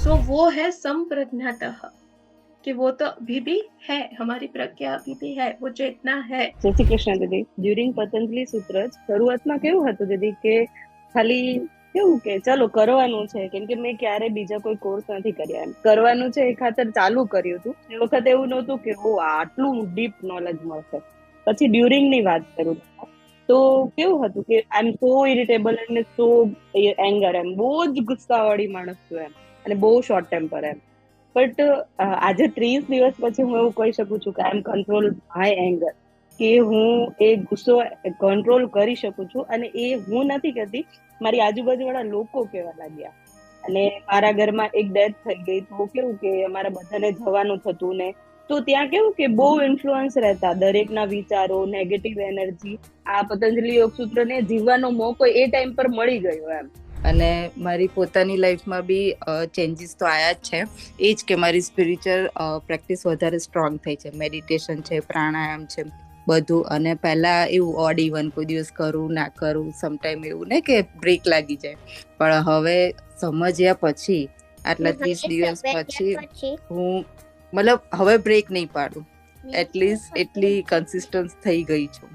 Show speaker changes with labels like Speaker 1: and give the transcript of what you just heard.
Speaker 1: सो वो है संप्रज्ञातः, कि वो तो अभी भी है, हमारी प्रज्ञा अभी भी है, वो चेतना है.
Speaker 2: જય શ્રી કૃષ્ણ દીદી. ડ્યુરિંગ પતંજલિ સૂત્ર જ શરૂઆતમાં કેવું હતું દીદી કે ખાલી કેવું કે ચલો કરવાનું છે, કેમ કે મેં ક્યારે બીજા કોઈ કોર્સ નથી કર્યા, એમ કરવાનું છે એ ખાતર ચાલુ કર્યું હતું. એ વખતે એવું નહોતું કે ઓ આટલું ડીપ નોલેજ મળશે. પછી ડ્યુરિંગ ની વાત કરું તો કેવું હતું કે આઈ એમ સો ઇરિટેબલ અને સો એંગર, એમ બહુ જ ગુસ્સાવાળી માણસ છું એમ, અને બહુ શોર્ટ ટેમ્પર એમ. બટ આજે 30 દિવસ પછી હું એવું કહી શકું છું કે આઈ એમ કંટ્રોલ માય એંગર, કે હું એ ગુસ્સો કંટ્રોલ કરી શકું છું. અને એ હું નથી કરતી, મારી આજુબાજુ વાળા લોકો કહેવા લાગ્યા. અને મારા ઘરમાં એક ડેથ થઈ ગઈ તો કેવું કે અમારા બધાને જવાનું થતું ને, તો ત્યાં કેવું કે બહુ ઇન્ફ્લુઅન્સ રહેતા દરેકના વિચારો, નેગેટિવ એનર્જી. આ પતંજલિ યોગસૂત્ર ને જીવવાનો મોકો એ ટાઈમ પર મળી ગયો એમ.
Speaker 3: અને મારી પોતાની લાઈફમાં બી ચેન્જીસ તો આયા જ છે. એ જ કે મારી સ્પિરિચ્યુઅલ પ્રેક્ટિસ વધારે સ્ટ્રોંગ થઈ છે. મેડિટેશન છે, પ્રાણાયામ છે, બધું. અને પહેલા એવું ઓડ ઇવન કોઈ દિવસ કરું ના કરું, સમટાઈમ એવું ને કે બ્રેક લાગી જાય. પણ હવે સમજ્યા પછી, આટલા 30 દિવસ પછી હું મતલબ હવે બ્રેક નહીં પાડું. એટલીસ્ટ એટલી કન્સિસ્ટન્સ થઈ ગઈ છું.